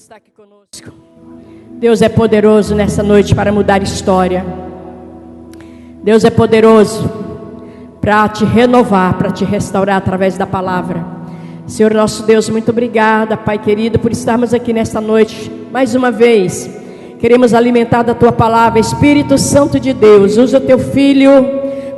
está aqui conosco. Deus é poderoso nessa noite para mudar história. Deus é poderoso para te renovar, para te restaurar através da palavra. Senhor nosso Deus, muito obrigada, Pai querido, por estarmos aqui nesta noite, mais uma vez. Queremos alimentar da Tua palavra. Espírito Santo de Deus, usa o Teu Filho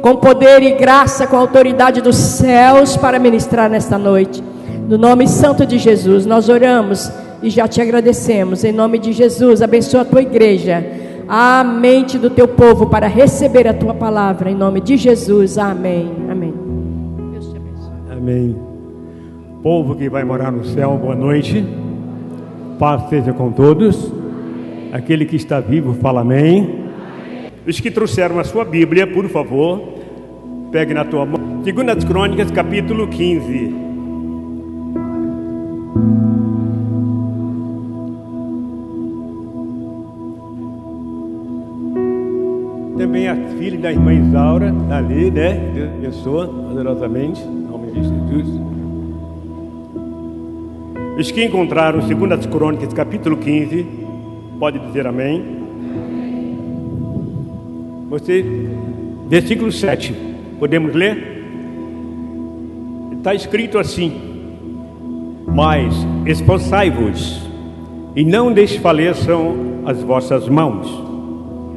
com poder e graça, com autoridade dos céus para ministrar nesta noite. No nome santo de Jesus, nós oramos e já te agradecemos. Em nome de Jesus, abençoa a Tua igreja, a mente do Teu povo para receber a Tua palavra. Em nome de Jesus, amém. Amém. Deus te abençoe. Amém. Povo que vai morar no céu, boa noite. Paz seja com todos. Aquele que está vivo, fala amém. Os que trouxeram a sua Bíblia, por favor, pegue na tua mão. 2 Crônicas, capítulo 15. Também a filha da irmã Isaura, ali, né? Deus abençoa poderosamente, em nome de Jesus. Os que encontraram 2 Crônicas, capítulo 15, pode dizer amém. Você, versículo 7, podemos ler? Está escrito assim: mas esforçai-vos e não desfaleçam as vossas mãos,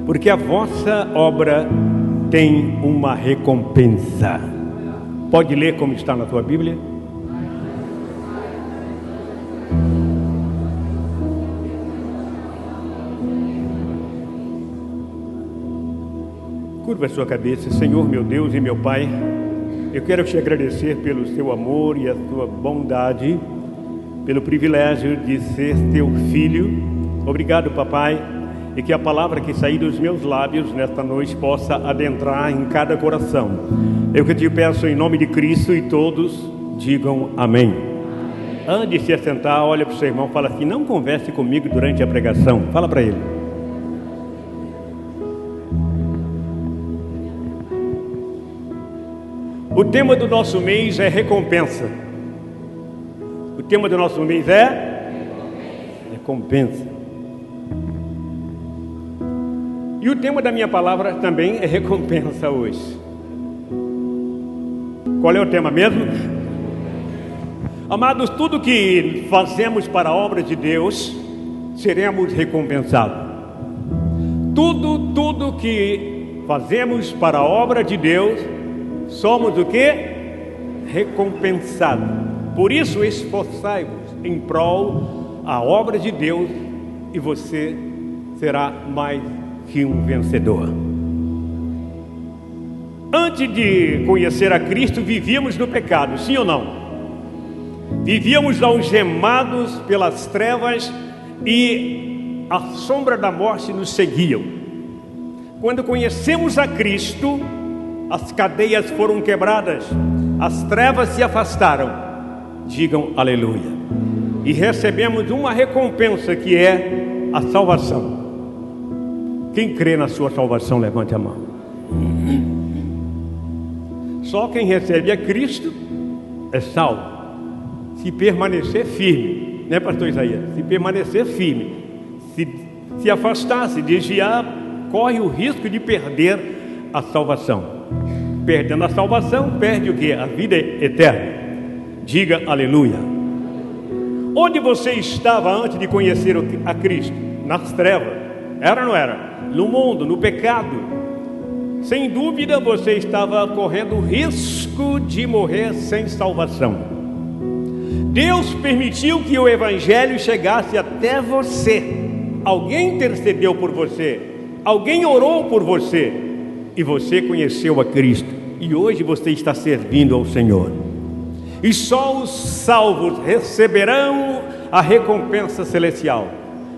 porque a vossa obra tem uma recompensa. Pode ler como está na tua Bíblia? Curva a sua cabeça. Senhor meu Deus e meu Pai, eu quero te agradecer pelo seu amor e a sua bondade, pelo privilégio de ser teu filho. Obrigado, papai, e que a palavra que sair dos meus lábios nesta noite possa adentrar em cada coração. Eu que te peço em nome de Cristo, e todos digam amém. Antes de se assentar, olha para o seu irmão e fala assim: não converse comigo durante a pregação. Fala para ele. O tema do nosso mês é recompensa. O tema do nosso mês é recompensa. E o tema da minha palavra também é recompensa hoje. Qual é o tema mesmo? Amados, tudo que fazemos para a obra de Deus, seremos recompensados. Tudo que fazemos para a obra de Deus, somos o que? Recompensados. Por isso, esforçai-vos em prol a obra de Deus, e você será mais que um vencedor. Antes de conhecer a Cristo, vivíamos no pecado, sim ou não? Vivíamos algemados pelas trevas e a sombra da morte nos seguiam. Quando conhecemos a Cristo, as cadeias foram quebradas, as trevas se afastaram. Digam aleluia. E recebemos uma recompensa, que é a salvação. Quem crê na sua salvação, levante a mão. Só quem recebe a Cristo é salvo, se permanecer firme, né, pastor Isaías? Se permanecer firme. Se afastar, se desviar, corre o risco de perder a salvação. Perdendo a salvação, perde o que? A vida eterna. Diga aleluia. Onde você estava antes de conhecer a Cristo? Nas trevas. Era ou não era? No mundo, no pecado. Sem dúvida você estava correndo o risco de morrer sem salvação. Deus permitiu que o Evangelho chegasse até você. Alguém intercedeu por você, alguém orou por você, e você conheceu a Cristo, e hoje você está servindo ao Senhor. E só os salvos receberão a recompensa celestial,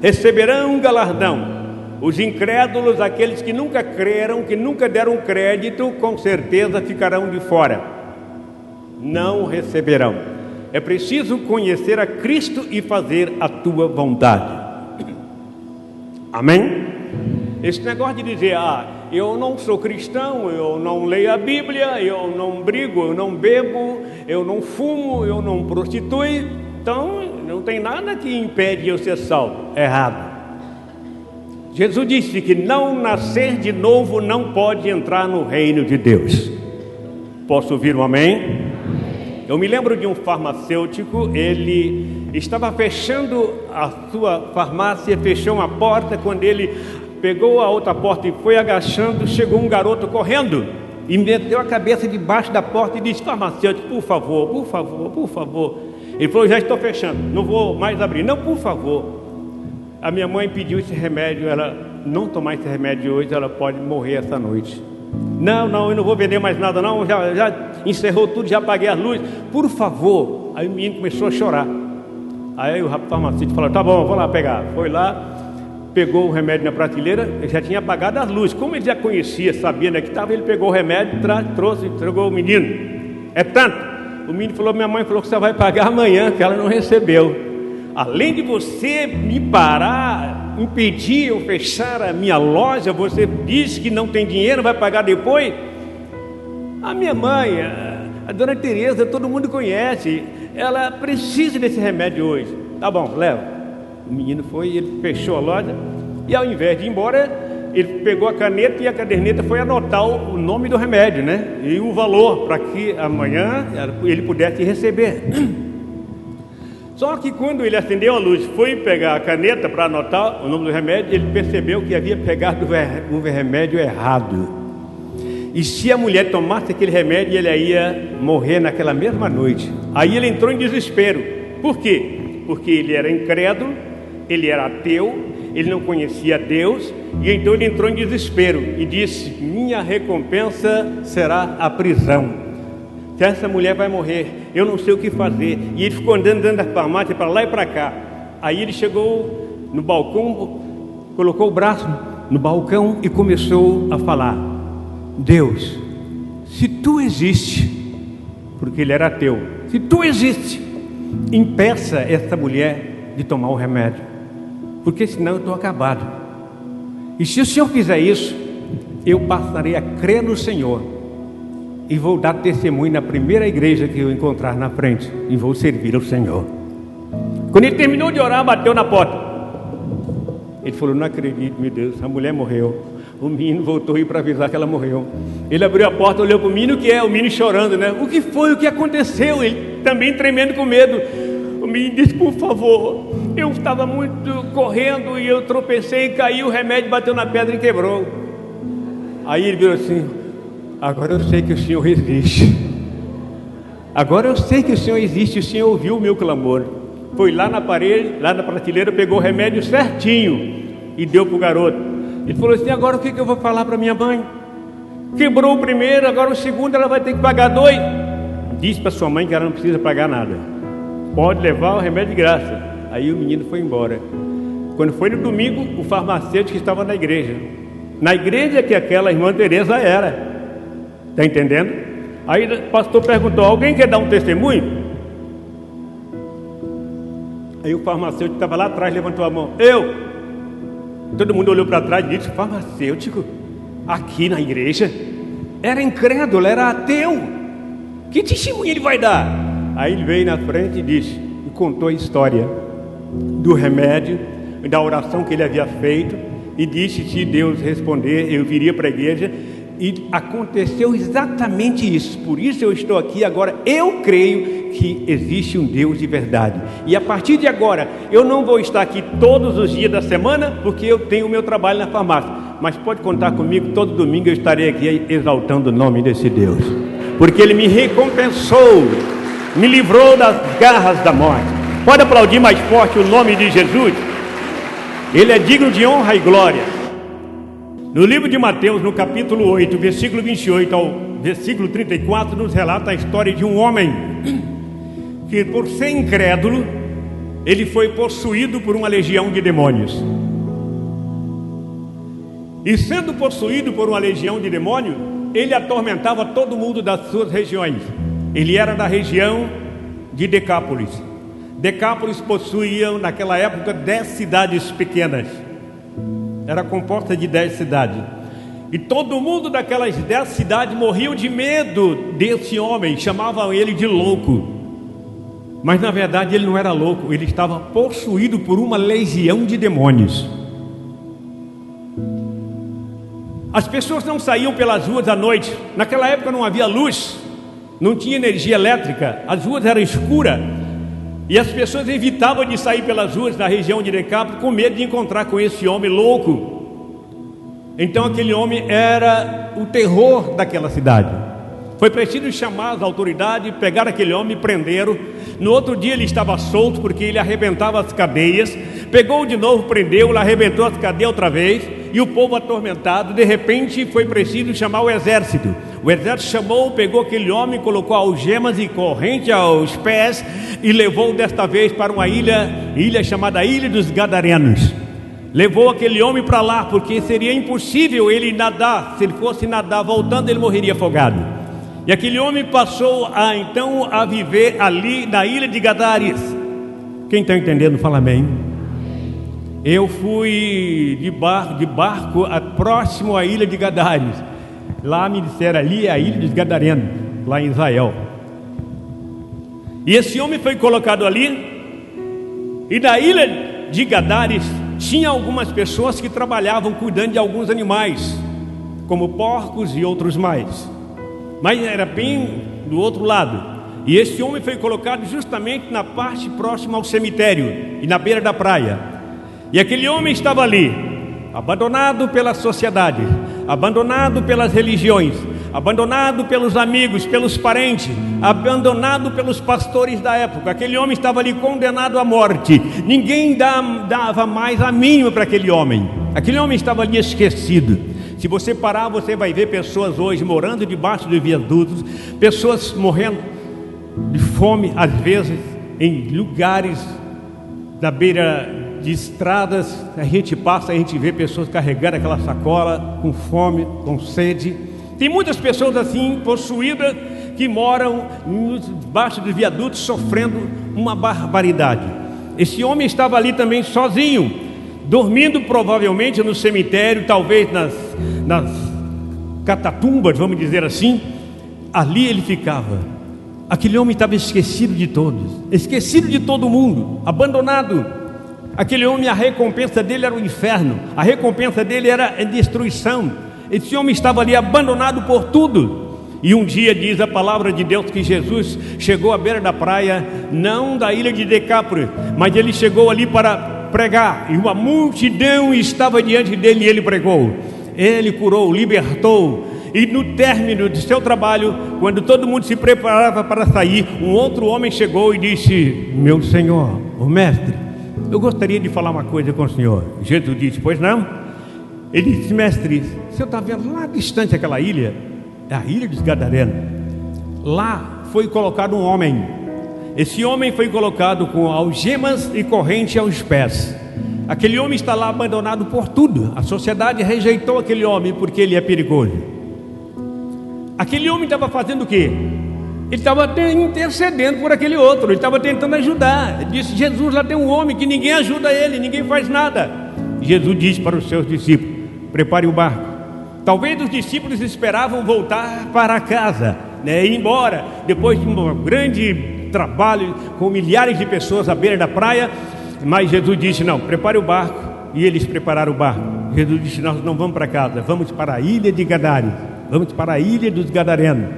receberão um galardão. Os incrédulos, aqueles que nunca creram, que nunca deram crédito, com certeza ficarão de fora, não receberão. É preciso conhecer a Cristo e fazer a tua vontade. Amém? Esse negócio de dizer: eu não sou cristão, eu não leio a Bíblia, eu não brigo, eu não bebo, eu não fumo, eu não prostituo, Então não tem nada que impede eu ser salvo. Errado. Jesus disse que não nascer de novo não pode entrar no reino de Deus. Posso ouvir um amém? Eu me lembro de um farmacêutico, ele estava fechando a sua farmácia, fechou uma porta. Quando ele pegou a outra porta e foi agachando, chegou um garoto correndo e meteu a cabeça debaixo da porta e disse: farmacêutico, por favor, por favor, por favor. Ele falou: já estou fechando, não vou mais abrir. Não, por favor. A minha mãe pediu esse remédio, ela não tomar esse remédio hoje, ela pode morrer essa noite. Não, eu não vou vender mais nada não, já encerrou tudo, já apaguei as luzes, por favor. Aí o menino começou a chorar. Aí o farmacêutico falou: tá bom, eu vou lá pegar. Foi lá, pegou o remédio na prateleira, ele já tinha apagado as luzes. Como ele já conhecia, sabia onde é que estava, ele pegou o remédio, trouxe e entregou o menino. É tanto. O menino falou: minha mãe falou que você vai pagar amanhã, que ela não recebeu. Além de você me parar, impedir eu fechar a minha loja, você disse que não tem dinheiro, vai pagar depois. A minha mãe, a dona Tereza, todo mundo conhece, ela precisa desse remédio hoje. Tá bom, leva. O menino foi, ele fechou a loja e ao invés de ir embora, ele pegou a caneta e a caderneta foi anotar o nome do remédio, né? E o valor, para que amanhã ele pudesse receber. Só que quando ele acendeu a luz, foi pegar a caneta para anotar o nome do remédio, ele percebeu que havia pegado o remédio errado. E se a mulher tomasse aquele remédio, ele ia morrer naquela mesma noite. Aí ele entrou em desespero. Por quê? Porque ele era incrédulo, ele era ateu, ele não conhecia Deus, e então ele entrou em desespero e disse: minha recompensa será a prisão. Se essa mulher vai morrer, eu não sei o que fazer. E ele ficou andando dentro da farmácia para lá e para cá. Aí ele chegou no balcão, colocou o braço no balcão e começou a falar: Deus, se tu existe, porque ele era ateu, se tu existe, impeça essa mulher de tomar o remédio, porque senão eu estou acabado. E se o Senhor fizer isso, eu passarei a crer no Senhor e vou dar testemunho na primeira igreja que eu encontrar na frente, e vou servir ao Senhor. Quando ele terminou de orar, bateu na porta. Ele falou: não acredito, meu Deus, a mulher morreu. O menino voltou aí para avisar que ela morreu. Ele abriu a porta, olhou para o menino, o menino chorando, né? O que foi? O que aconteceu? Ele também tremendo com medo. O menino disse: por favor, eu estava muito correndo e eu tropecei, caiu, o remédio bateu na pedra e quebrou. Aí ele virou assim: agora eu sei que o Senhor existe. Agora eu sei que o Senhor existe. O Senhor ouviu o meu clamor. Foi lá na parede, lá na prateleira, pegou o remédio certinho e deu para o garoto. Ele falou assim: agora o que eu vou falar para minha mãe? Quebrou o primeiro, agora o segundo ela vai ter que pagar 2. Disse para sua mãe que ela não precisa pagar nada, pode levar o remédio de graça. Aí o menino foi embora. Quando foi no domingo, o farmacêutico estava na igreja que aquela irmã Teresa era. Está entendendo? Aí o pastor perguntou: alguém quer dar um testemunho? Aí o farmacêutico estava lá atrás, levantou a mão: eu. Todo mundo olhou para trás e disse: farmacêutico? Aqui na igreja? Era incrédulo, era ateu. Que testemunho ele vai dar? Aí ele veio na frente e contou a história do remédio, da oração que ele havia feito, e disse: se Deus responder, eu viria para a igreja. E aconteceu exatamente isso. Por isso eu estou aqui agora. Eu creio que existe um Deus de verdade. E a partir de agora, eu não vou estar aqui todos os dias da semana, porque eu tenho o meu trabalho na farmácia. Mas pode contar comigo, todo domingo eu estarei aqui exaltando o nome desse Deus. Porque Ele me recompensou, me livrou das garras da morte. Pode aplaudir mais forte o nome de Jesus? Ele é digno de honra e glória. No livro de Mateus, no capítulo 8, versículo 28 ao versículo 34, nos relata a história de um homem que, por ser incrédulo, ele foi possuído por uma legião de demônios. E sendo possuído por uma legião de demônios, ele atormentava todo mundo das suas regiões. Ele era da região de Decápolis. Decápolis possuía, naquela época, 10 cidades pequenas. Era composta de 10 cidades. E todo mundo daquelas 10 cidades morriam de medo desse homem. Chamavam ele de louco. Mas na verdade ele não era louco, ele estava possuído por uma legião de demônios. As pessoas não saíam pelas ruas à noite. Naquela época não havia luz, não tinha energia elétrica, as ruas eram escuras. E as pessoas evitavam de sair pelas ruas da região de Decápolis com medo de encontrar com esse homem louco. Então aquele homem era o terror daquela cidade. Foi preciso chamar as autoridades, pegar aquele homem e prenderam. No outro dia ele estava solto porque ele arrebentava as cadeias. Pegou de novo, prendeu, ele arrebentou as cadeias outra vez. E o povo atormentado, de repente foi preciso chamar o exército. O exército chamou, pegou aquele homem, colocou algemas e corrente aos pés e levou desta vez para uma ilha chamada Ilha dos Gadarenos. Levou aquele homem para lá, porque seria impossível ele nadar. Se ele fosse nadar voltando, ele morreria afogado. E aquele homem passou então a viver ali na ilha de Gadares. Quem está entendendo, fala amém. Eu fui de barco próximo à ilha de Gadares. Lá me disseram, ali é a ilha dos Gadarenos, lá em Israel. E esse homem foi colocado ali. E na ilha de Gadares tinha algumas pessoas que trabalhavam cuidando de alguns animais, como porcos e outros mais. Mas era bem do outro lado. E esse homem foi colocado justamente na parte próxima ao cemitério e na beira da praia. E aquele homem estava ali, abandonado pela sociedade, abandonado pelas religiões, abandonado pelos amigos, pelos parentes, abandonado pelos pastores da época. Aquele homem estava ali condenado à morte. Ninguém dava mais a mínima para aquele homem. Aquele homem estava ali esquecido. Se você parar, você vai ver pessoas hoje morando debaixo de viadutos, pessoas morrendo de fome, às vezes em lugares da beira de estradas. A gente passa, a gente vê pessoas carregando aquela sacola com fome, com sede. Tem muitas pessoas assim, possuídas, que moram debaixo dos viadutos sofrendo uma barbaridade. Esse homem estava ali também sozinho, dormindo provavelmente no cemitério, talvez nas catatumbas, vamos dizer assim. Ali ele ficava. Aquele homem estava esquecido de todos, esquecido de todo mundo, abandonado. Aquele homem, a recompensa dele era o inferno, a recompensa dele era a destruição. Esse homem estava ali abandonado por tudo. E um dia diz a palavra de Deus que Jesus chegou à beira da praia, não da ilha de Decápolis, mas ele chegou ali para pregar, e uma multidão estava diante dele e ele pregou. Ele curou, libertou. E no término de seu trabalho, quando todo mundo se preparava para sair, um outro homem chegou e disse: meu Senhor, o mestre, eu gostaria de falar uma coisa com o senhor. Jesus disse: pois não? Ele disse: mestre, o senhor está vendo lá distante aquela ilha? É a ilha dos Gadarenos. Lá foi colocado um homem. Esse homem foi colocado com algemas e corrente aos pés. Aquele homem está lá abandonado por tudo. A sociedade rejeitou aquele homem porque ele é perigoso. Aquele homem estava fazendo o quê? Ele estava intercedendo por aquele outro. Ele estava tentando ajudar. Ele disse: Jesus, lá tem um homem que ninguém ajuda ele, ninguém faz nada. Jesus disse para os seus discípulos: prepare o barco. Talvez os discípulos esperavam voltar para casa, ir embora, depois de um grande trabalho com milhares de pessoas à beira da praia. Mas Jesus disse: não, prepare o barco. E eles prepararam o barco. Jesus disse: nós não vamos para casa, vamos para a ilha de Gadares, vamos para a ilha dos Gadarenos.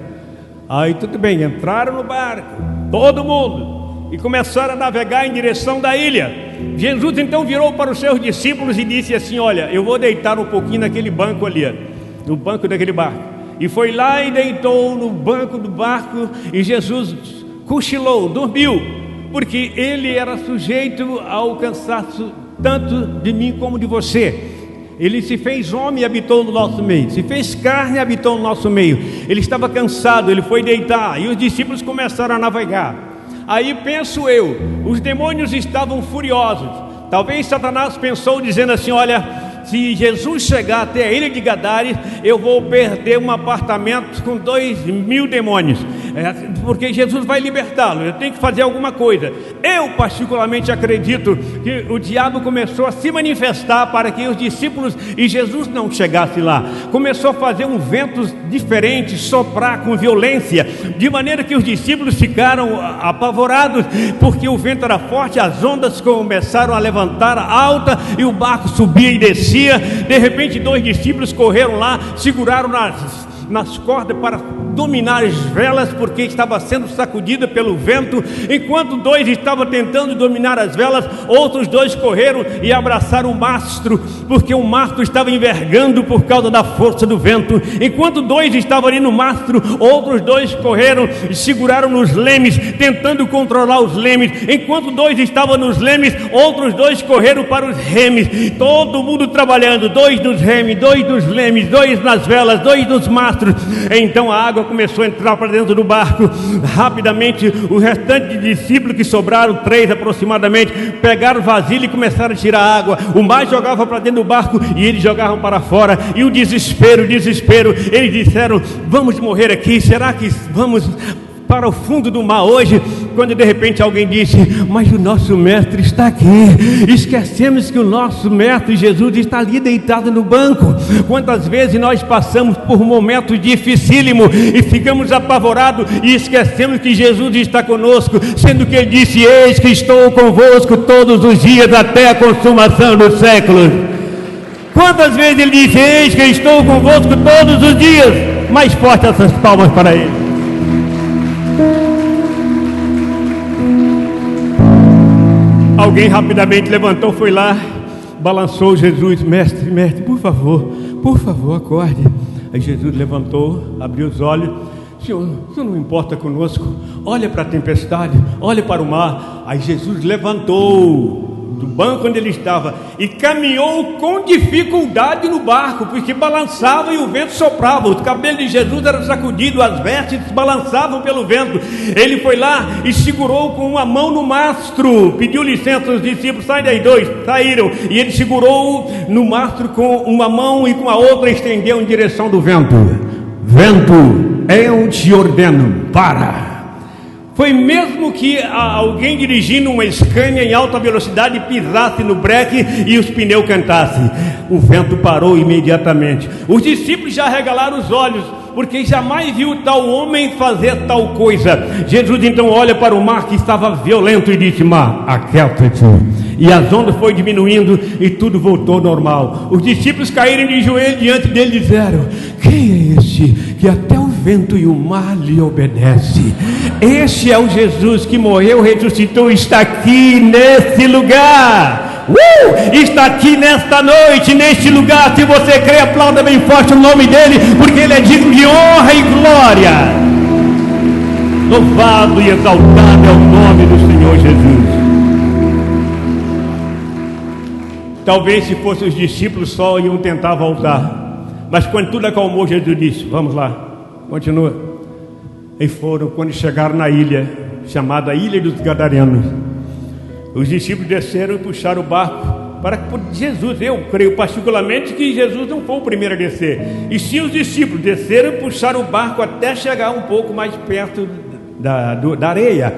Aí tudo bem, entraram no barco, todo mundo, e começaram a navegar em direção da ilha. Jesus então virou para os seus discípulos e disse assim: olha, eu vou deitar um pouquinho naquele banco ali, no banco daquele barco. E foi lá e deitou no banco do barco, e Jesus cochilou, dormiu, porque ele era sujeito ao cansaço tanto de mim como de você. Ele se fez homem e habitou no nosso meio, se fez carne e habitou no nosso meio. Ele estava cansado, ele foi deitar, e os discípulos começaram a navegar. Aí penso eu, os demônios estavam furiosos. Talvez Satanás pensou dizendo assim: olha, se Jesus chegar até a ilha de Gadares, eu vou perder um apartamento com 2.000 demônios. porque Jesus vai libertá-lo, eu tenho que fazer alguma coisa. Eu particularmente acredito que o diabo começou a se manifestar para que os discípulos e Jesus não chegasse lá. Começou a fazer um vento diferente, soprar com violência, de maneira que os discípulos ficaram apavorados, porque o vento era forte, as ondas começaram a levantar alta e o barco subia e descia. De repente 2 discípulos correram lá, seguraram nas cordas para dominar as velas, porque estava sendo sacudida pelo vento. Enquanto 2 estavam tentando dominar as velas, outros 2 correram e abraçaram o mastro, porque o mastro estava envergando por causa da força do vento. Enquanto 2 estavam ali no mastro, outros 2 correram e seguraram nos lemes, tentando controlar os lemes. Enquanto 2 estavam nos lemes, outros 2 correram para os remes. Todo mundo trabalhando, 2 nos remes, 2 nos lemes, 2 nas velas, 2 nos mastros. Então a água começou a entrar para dentro do barco. Rapidamente o restante de discípulos, que sobraram 3 aproximadamente, pegaram vasilha e começaram a tirar água. O mar jogava para dentro do barco e eles jogavam para fora. E o desespero, eles disseram: vamos morrer aqui, será que vamos para o fundo do mar hoje? Quando de repente alguém disse: mas o nosso mestre está aqui. Esquecemos que o nosso mestre Jesus está ali deitado no banco. Quantas vezes nós passamos por momentos dificílimos e ficamos apavorados e esquecemos que Jesus está conosco, sendo que ele disse: eis que estou convosco todos os dias até a consumação dos séculos. Quantas vezes ele disse: eis que estou convosco todos os dias? Mais forte essas palmas para ele. Alguém rapidamente levantou, foi lá, balançou Jesus: mestre, por favor, acorde. Aí Jesus levantou, abriu os olhos: Senhor não importa conosco, olha para a tempestade, olha para o mar. Aí Jesus levantou do banco onde ele estava e caminhou com dificuldade no barco, porque balançava e o vento soprava. Os cabelos de Jesus eram sacudidos, as vestes balançavam pelo vento. Ele foi lá e segurou com uma mão no mastro, pediu licença aos discípulos: sai daí. 2 saíram, e ele segurou no mastro com uma mão e com a outra estendeu em direção do vento. Vento, eu te ordeno, para. Foi mesmo que alguém dirigindo uma Scania em alta velocidade pisasse no breque e os pneus cantassem. O vento parou imediatamente. Os discípulos já regalaram os olhos, porque jamais viu tal homem fazer tal coisa. Jesus então olha para o mar, que estava violento, e disse: mar, aquieta-te. E as ondas foi diminuindo e tudo voltou ao normal. Os discípulos caíram de joelho diante dele e disseram: quem é esse que até o vento e o mar lhe obedece? Este é o Jesus que morreu, ressuscitou, está aqui nesse lugar. Está aqui nesta noite, neste lugar. Se você crê, aplauda bem forte o nome dele, porque ele é digno de honra e glória. Louvado e exaltado é o nome do Senhor Jesus. Talvez se fossem os discípulos só iam tentar voltar, mas quando tudo acalmou, Jesus disse: vamos lá, continua. E foram. Quando chegaram na ilha chamada Ilha dos Gadarenos, os discípulos desceram e puxaram o barco para Jesus. Eu creio particularmente que Jesus não foi o primeiro a descer, e sim os discípulos desceram e puxaram o barco até chegar um pouco mais perto da areia,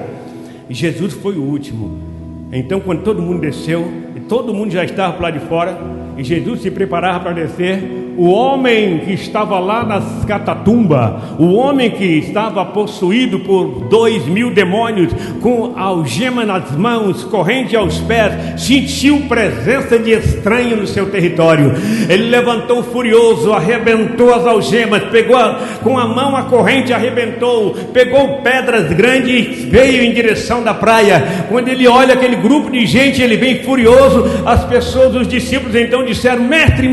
e Jesus foi o último. Então, quando todo mundo desceu e todo mundo já estava para lá de fora, e Jesus se preparava para descer, o homem que estava lá nas catatumbas, o homem que estava possuído por 2.000 demônios, com algema nas mãos, corrente aos pés, sentiu presença de estranho no seu território. Ele levantou furioso, arrebentou as algemas, pegou com a mão a corrente, arrebentou, pegou pedras grandes e veio em direção da praia. Quando ele olha aquele grupo de gente, ele vem furioso. As pessoas, os discípulos então disseram: mestre,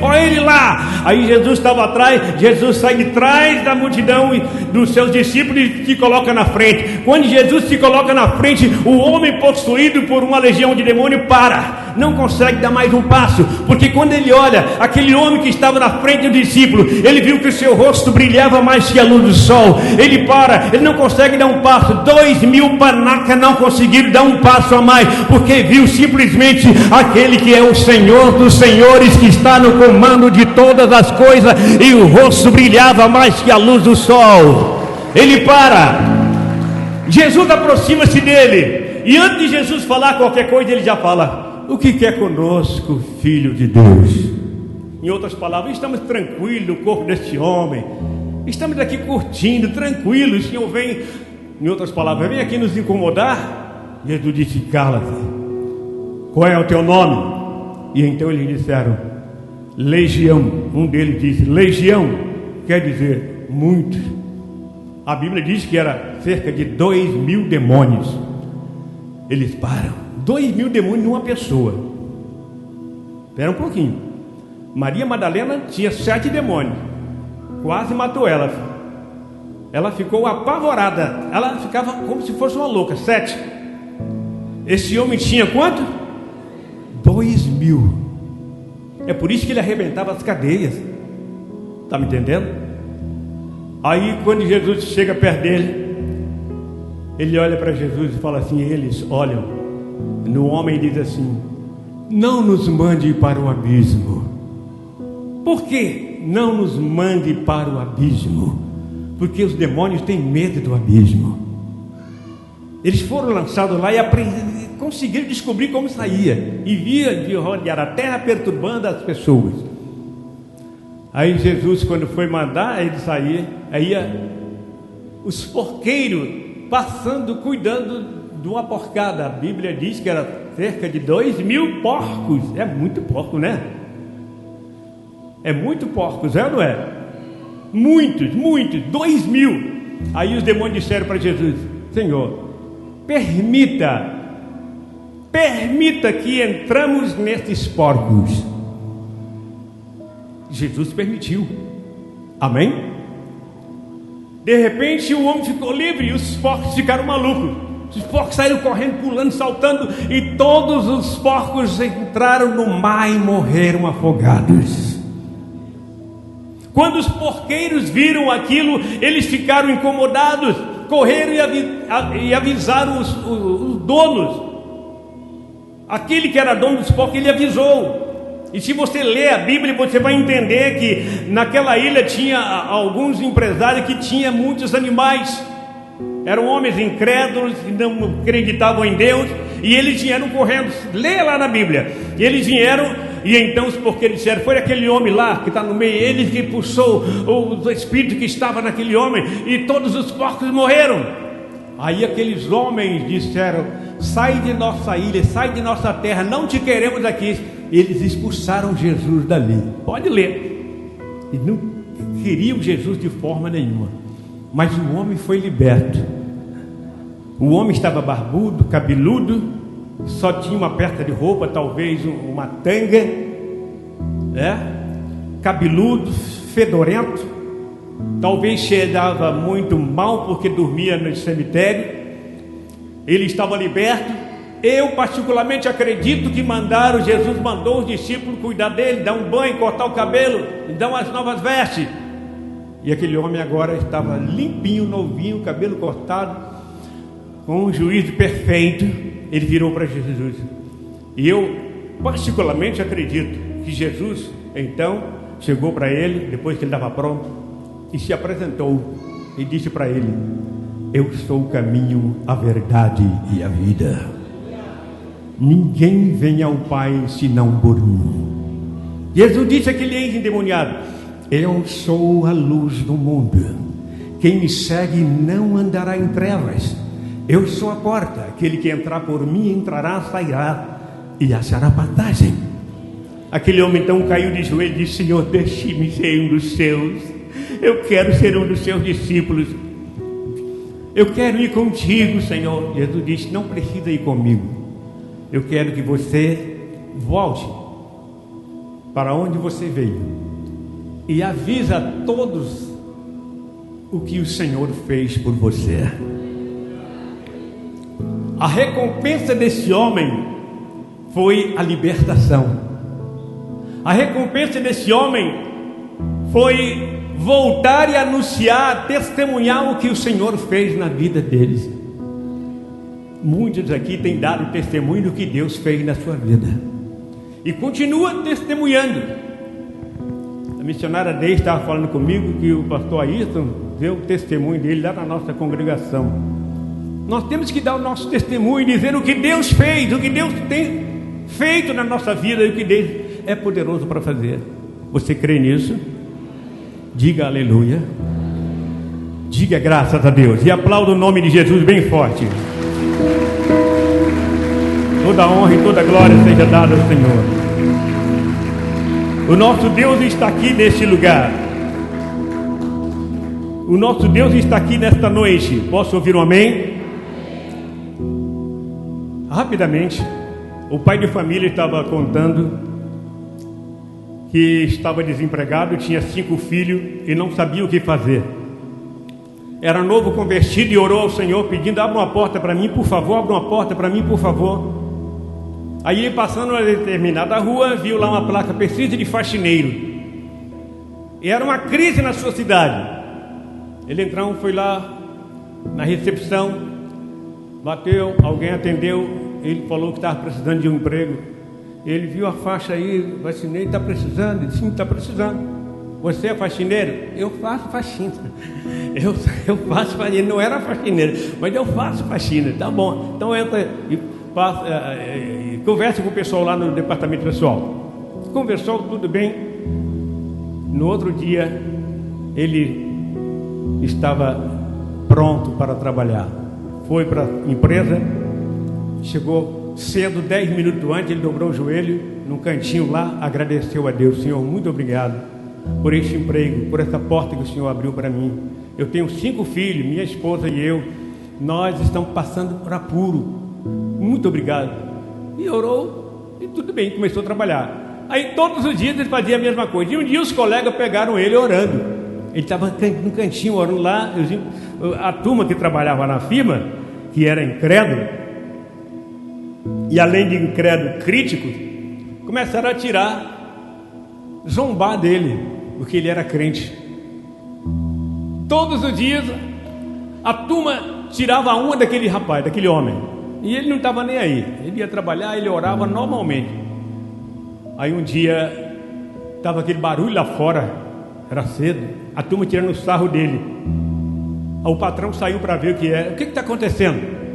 olha ele lá. Aí Jesus estava atrás. Jesus sai de trás da multidão e dos seus discípulos e se coloca na frente. Quando Jesus se coloca na frente, o homem possuído por uma legião de demônio não consegue dar mais um passo, porque quando ele olha aquele homem que estava na frente do discípulo, ele viu que o seu rosto brilhava mais que a luz do sol. Ele não consegue dar um passo. 2.000 panacas não conseguiram dar um passo a mais, porque viu simplesmente aquele que é o Senhor dos senhores, que está no comando de todas as coisas, e o rosto brilhava mais que a luz do sol. ele para. Jesus aproxima-se dele, e antes de Jesus falar qualquer coisa, ele já fala: o que quer conosco, filho de Deus? Em outras palavras, estamos tranquilos no corpo deste homem, estamos aqui curtindo, tranquilos. O Senhor vem, em outras palavras, vem aqui nos incomodar. Jesus disse: cala-te, qual é o teu nome? E então eles disseram: Legião. Um deles disse: Legião quer dizer muitos. A Bíblia diz que era cerca de 2.000 demônios. Eles param. 2.000 demônios numa pessoa. Espera um pouquinho. Maria Madalena tinha 7 demônios. Quase matou ela. Ela ficou apavorada. Ela ficava como se fosse uma louca. 7. Esse homem tinha quanto? 2.000. É por isso que ele arrebentava as cadeias. Está me entendendo? Aí quando Jesus chega perto dele, ele olha para Jesus e fala assim, eles olham no homem e diz assim: não nos mande para o abismo. Por que não nos mande para o abismo? Porque os demônios têm medo do abismo. Eles foram lançados lá e conseguiram descobrir como saía, e via de rodear a terra perturbando as pessoas. Aí Jesus, quando foi mandar ele sair, aí os porqueiros passando, cuidando de uma porcada. A Bíblia diz que era cerca de 2.000 porcos. É muito porco, né? É muito porcos, é ou não é? Muitos, 2.000. Aí os demônios disseram para Jesus: Senhor, permita que entramos nesses porcos. Jesus permitiu. Amém? De repente o homem ficou livre e os porcos ficaram malucos. Os porcos saíram correndo, pulando, saltando, e todos os porcos entraram no mar e morreram afogados. Quando os porqueiros viram aquilo, eles ficaram incomodados, correram e avisaram os donos. Aquele que era dono dos porcos, ele avisou. E se você ler a Bíblia, você vai entender que naquela ilha tinha alguns empresários que tinham muitos animais. Eram homens incrédulos que não acreditavam em Deus, e eles vieram correndo. Leia lá na Bíblia. E eles vieram, e então os porqueiros disseram: foi aquele homem lá que está no meio, ele que puxou o espírito que estava naquele homem, e todos os porcos morreram. Aí aqueles homens disseram: sai de nossa ilha, sai de nossa terra, não te queremos aqui. Eles expulsaram Jesus dali. Pode ler. Eles não queriam Jesus de forma nenhuma. Mas o homem foi liberto. O homem estava barbudo, cabeludo, só tinha uma peça de roupa, talvez uma tanga, cabeludo, fedorento, talvez cheirava muito mal porque dormia no cemitério. Ele estava liberto. Eu particularmente acredito que Jesus mandou os discípulos cuidar dele, dar um banho, cortar o cabelo, e dar umas novas vestes. E aquele homem agora estava limpinho, novinho, cabelo cortado, com um juízo perfeito. Ele virou para Jesus. E eu particularmente acredito que Jesus então chegou para ele, depois que ele estava pronto, e se apresentou e disse para ele: eu sou o caminho, a verdade e a vida. Ninguém vem ao Pai senão por mim. Jesus disse àquele ex-endemoniado: eu sou a luz do mundo. Quem me segue não andará em trevas. Eu sou a porta. Aquele que entrar por mim entrará, sairá e achará passagem. Aquele homem então caiu de joelho e disse: Senhor, deixe-me ser um dos seus. Eu quero ser um dos seus discípulos. Eu quero ir contigo, Senhor. Jesus disse: não precisa ir comigo. Eu quero que você volte para onde você veio e avisa a todos o que o Senhor fez por você. A recompensa desse homem foi a libertação. A recompensa desse homem foi voltar e anunciar, testemunhar o que o Senhor fez na vida deles. Muitos aqui têm dado testemunho do que Deus fez na sua vida e continua testemunhando. missionária Deise estava falando comigo que o pastor Ayrton deu o testemunho dele lá na nossa congregação. Nós temos que dar o nosso testemunho e dizer o que Deus fez, o que Deus tem feito na nossa vida e o que Deus é poderoso para fazer. Você crê nisso? Diga aleluia. Diga graças a Deus e aplauda o nome de Jesus bem forte. Toda honra e toda glória seja dada ao Senhor. O nosso Deus está aqui neste lugar. O nosso Deus está aqui nesta noite. Posso ouvir um amém? Rapidamente, o pai de família estava contando que estava desempregado, tinha 5 filhos e não sabia o que fazer. Era novo convertido e orou ao Senhor pedindo: abra uma porta para mim, por favor, abra uma porta para mim, por favor. Aí ele, passando uma determinada rua, viu lá uma placa: precisa de faxineiro. E era uma crise na sua cidade. Ele então foi lá na recepção, bateu, alguém atendeu. Ele falou que estava precisando de um emprego. Ele viu a faixa aí: faxineiro, está precisando? Ele disse: sim, está precisando. Você é faxineiro? Eu faço faxina. Eu faço faxina. Ele não era faxineiro, mas eu faço faxina. Tá bom, então entra e conversa com o pessoal lá no departamento pessoal. Conversou, tudo bem. No outro dia ele estava pronto para trabalhar. Foi para a empresa, chegou cedo, 10 minutos antes. Ele dobrou o joelho num cantinho lá, agradeceu a Deus: Senhor, muito obrigado por este emprego, por essa porta que o Senhor abriu para mim. Eu tenho 5 filhos, minha esposa e eu, nós estamos passando por apuro. Muito obrigado. E orou e tudo bem, começou a trabalhar. Aí todos os dias ele fazia a mesma coisa. E um dia os colegas pegaram ele orando. Ele estava no cantinho orando lá. A turma que trabalhava na firma, que era incrédulo, e além de incrédulo, críticos, começaram a zombar dele, porque ele era crente. Todos os dias a turma tirava a uma daquele rapaz, daquele homem, e ele não estava nem aí. Ele ia trabalhar, ele orava normalmente. Aí um dia estava aquele barulho lá fora, era cedo, a turma tirando o sarro dele. Aí o patrão saiu para ver o que é. O que está acontecendo?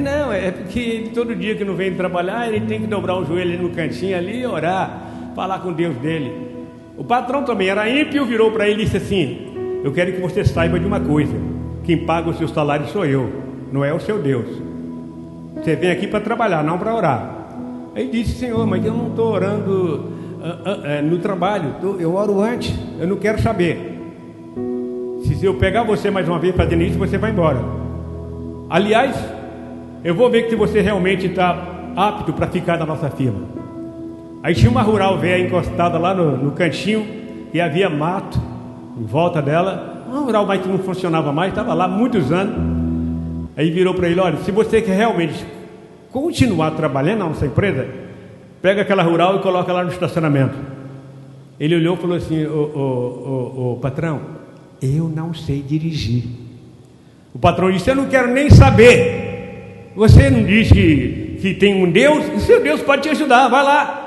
Não, é porque todo dia que não vem trabalhar, ele tem que dobrar o joelho ali no cantinho ali e orar, falar com Deus dele. O patrão também era ímpio, virou para ele e disse assim: eu quero que você saiba de uma coisa: quem paga o seu salário sou eu, não é o seu Deus. Você vem aqui para trabalhar, não para orar. Aí disse: Senhor, mas eu não estou orando no trabalho, eu oro antes, eu não quero saber. Se eu pegar você mais uma vez fazendo isso, você vai embora. Aliás, eu vou ver que você realmente está apto para ficar na nossa firma. Aí tinha uma rural velha encostada lá no cantinho, e havia mato em volta dela. Uma rural mais que não funcionava mais, estava lá há muitos anos. Aí virou para ele: olha, se você quer realmente continuar trabalhando na nossa empresa, pega aquela rural e coloca lá no estacionamento. Ele olhou e falou assim: ô patrão, eu não sei dirigir. O patrão disse: eu não quero nem saber. Você não diz que tem um Deus? E seu Deus pode te ajudar, vai lá.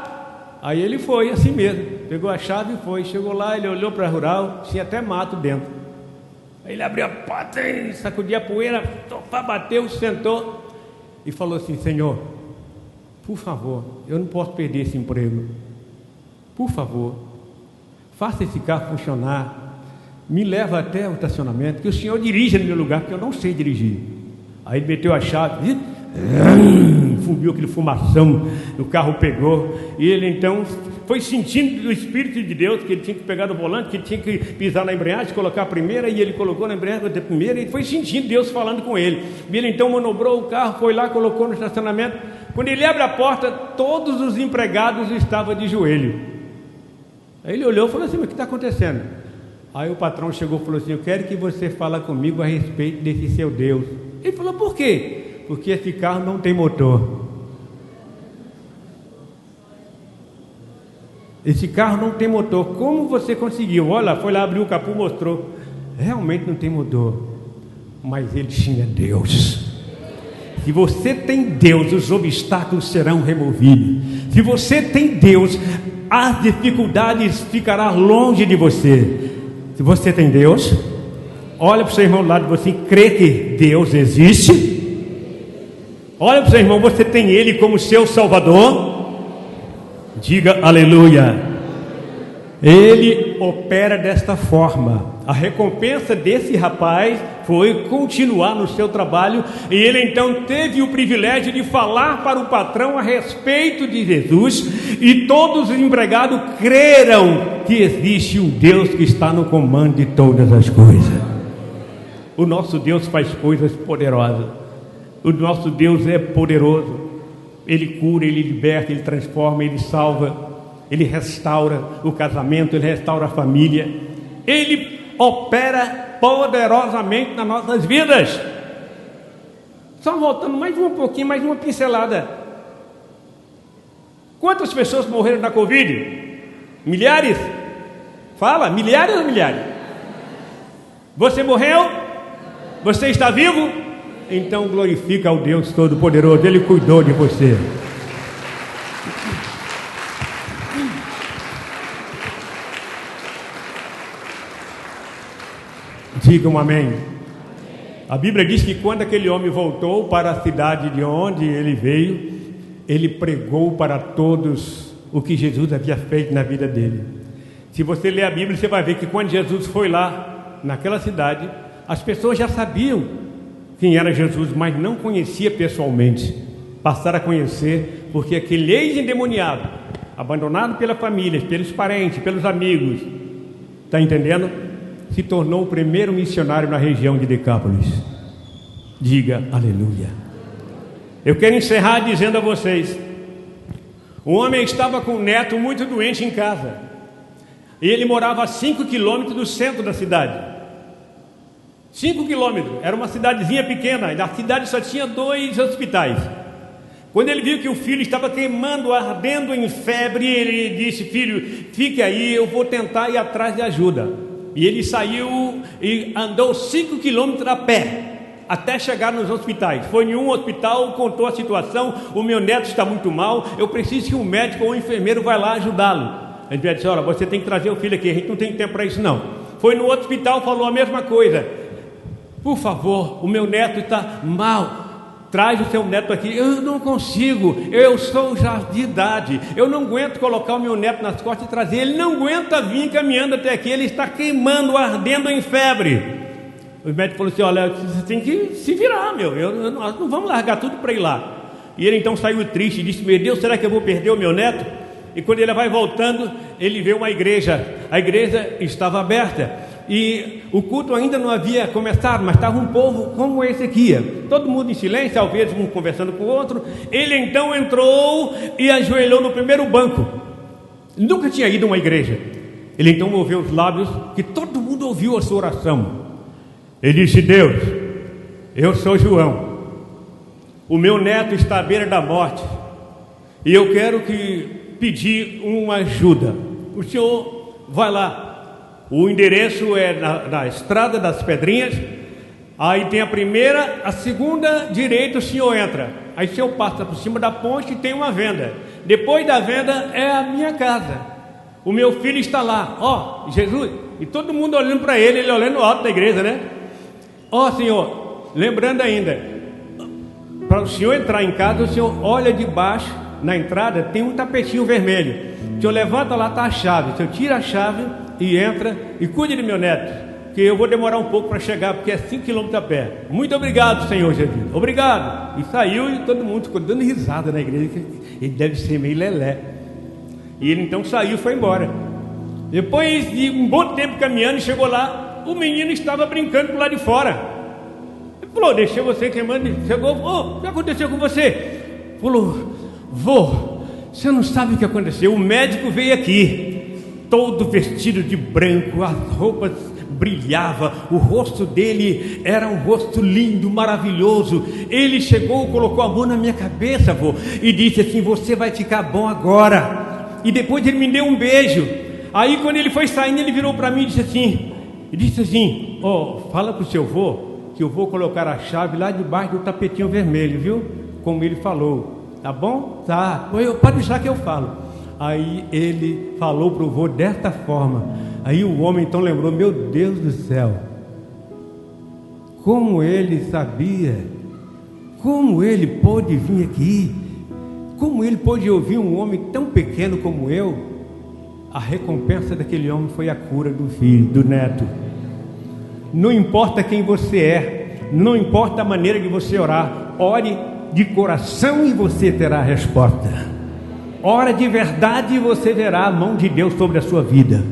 Aí ele foi assim mesmo, pegou a chave e foi. Chegou lá, ele olhou para a rural, tinha até mato dentro. Aí ele abriu a porta, sacudia a poeira, bateu, sentou e falou assim: Senhor, por favor, eu não posso perder esse emprego. Por favor, faça esse carro funcionar, me leva até o estacionamento, que o Senhor dirija no meu lugar, porque eu não sei dirigir. Aí ele meteu a chave, fundiu aquele fumação, o carro pegou, e ele então foi sentindo do Espírito de Deus que ele tinha que pegar no volante, que ele tinha que pisar na embreagem, colocar a primeira, e ele colocou na embreagem a primeira, e foi sentindo Deus falando com ele. E ele então manobrou o carro, foi lá, colocou no estacionamento. Quando ele abre a porta, todos os empregados estavam de joelho. Aí ele olhou e falou assim: mas o que está acontecendo? Aí o patrão chegou e falou assim: eu quero que você fale comigo a respeito desse seu Deus. Ele falou: por quê? Porque esse carro não tem motor. Esse carro não tem motor. Como você conseguiu? Olha, foi lá, abriu o capô, mostrou. Realmente não tem motor. Mas ele tinha Deus. Se você tem Deus, os obstáculos serão removidos. Se você tem Deus, as dificuldades ficarão longe de você. Se você tem Deus, olha para o seu irmão do lado de você e crê que Deus existe. Olha para o seu irmão, você tem Ele como seu Salvador. Diga aleluia. Ele opera desta forma. A recompensa desse rapaz foi continuar no seu trabalho, e ele então teve o privilégio de falar para o patrão a respeito de Jesus, e todos os empregados creram que existe um Deus que está no comando de todas as coisas. O nosso Deus faz coisas poderosas. O nosso Deus é poderoso. Ele cura, Ele liberta, Ele transforma, Ele salva, Ele restaura o casamento, Ele restaura a família. Ele opera poderosamente nas nossas vidas. Só voltando mais um pouquinho, mais uma pincelada. Quantas pessoas morreram da Covid? Milhares? Fala, milhares ou milhares? Você morreu? Você está vivo? Então glorifica ao Deus Todo-Poderoso. Ele cuidou de você. Digam amém. A Bíblia diz que quando aquele homem voltou para a cidade de onde ele veio, ele pregou para todos o que Jesus havia feito na vida dele. Se você ler a Bíblia, você vai ver que quando Jesus foi lá naquela cidade, as pessoas já sabiam quem era Jesus, mas não conhecia pessoalmente. Passaram a conhecer porque aquele ex-endemoniado, abandonado pela família, pelos parentes, pelos amigos, está entendendo? Se tornou o primeiro missionário na região de Decápolis. Diga aleluia. Eu quero encerrar dizendo a vocês: um homem estava com um neto muito doente em casa, e ele morava a 5 quilômetros do centro da cidade. 5 quilômetros, era uma cidadezinha pequena, e a cidade só tinha 2 hospitais. Quando ele viu que o filho estava queimando, ardendo em febre, ele disse: filho, fique aí, eu vou tentar ir atrás de ajuda. E ele saiu e andou 5 quilômetros a pé até chegar nos hospitais. Foi em um hospital, contou a situação: o meu neto está muito mal, eu preciso que um médico ou um enfermeiro vá lá ajudá-lo. Ele disse: olha, você tem que trazer o filho aqui, a gente não tem tempo para isso não. Foi no outro hospital, falou a mesma coisa: por favor, o meu neto está mal, traz o seu neto aqui. Eu não consigo, eu sou já de idade, eu não aguento colocar o meu neto nas costas e trazer, ele não aguenta vir caminhando até aqui, ele está queimando, ardendo em febre. O médico falou assim: olha, você tem que se virar, nós não vamos largar tudo para ir lá. E ele então saiu triste e disse: meu Deus, será que eu vou perder o meu neto? E quando ele vai voltando, ele vê uma igreja, a igreja estava aberta, e o culto ainda não havia começado, mas estava um povo como esse aqui, todo mundo em silêncio, às vezes um conversando com o outro. Ele então entrou e ajoelhou no primeiro banco. Nunca tinha ido a uma igreja. Ele então moveu os lábios, que todo mundo ouviu a sua oração. Ele disse: Deus, eu sou João, o meu neto está à beira da morte, e eu quero pedir uma ajuda. O senhor vai lá. O endereço é na Estrada das Pedrinhas. Aí tem a primeira, a segunda direita, o senhor entra. Aí o senhor passa por cima da ponte e tem uma venda. Depois da venda é a minha casa. O meu filho está lá. Ó, Jesus. E todo mundo olhando para ele, ele olhando alto da igreja, né? Ó, senhor, lembrando ainda, para o senhor entrar em casa, o senhor olha de baixo, na entrada tem um tapetinho vermelho. O senhor levanta lá, está a chave. O senhor tira a chave e entra e cuide de meu neto, que eu vou demorar um pouco para chegar, porque é 5 quilômetros a pé. Muito obrigado, Senhor Jesus. Obrigado. E saiu, e todo mundo ficou dando risada na igreja, que ele deve ser meio lelé. E ele então saiu e foi embora. Depois de um bom tempo caminhando, chegou lá, o menino estava brincando por lá de fora. Ele falou: deixei você queimando. Chegou: o que aconteceu com você? Falou: vô, você não sabe o que aconteceu. O médico veio aqui, todo vestido de branco, as roupas brilhavam, o rosto dele era um rosto lindo, maravilhoso. Ele chegou, colocou a mão na minha cabeça, vô, e disse assim: você vai ficar bom agora. E depois ele me deu um beijo. Aí quando ele foi saindo, ele virou para mim e disse assim: fala pro seu vô que eu vou colocar a chave lá debaixo do tapetinho vermelho, viu? Como ele falou. Tá bom? Tá. Pode deixar que eu falo. Aí ele falou para o vô desta forma. Aí o homem então lembrou: meu Deus do céu, como ele sabia, como ele pôde vir aqui, como ele pôde ouvir um homem tão pequeno como eu. A recompensa daquele homem foi a cura do filho, do neto. Não importa quem você é, não importa a maneira de você orar, ore de coração e você terá a resposta. Ora de verdade e você verá a mão de Deus sobre a sua vida.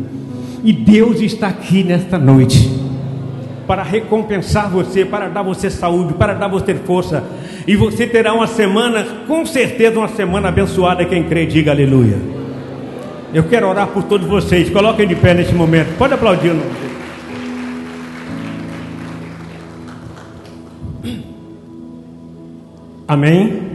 E Deus está aqui nesta noite para recompensar você, para dar você saúde, para dar você força. E você terá uma semana, com certeza uma semana abençoada. Quem crê, diga aleluia. Eu quero orar por todos vocês. Coloquem de pé neste momento. Pode aplaudir o nome dele. Amém.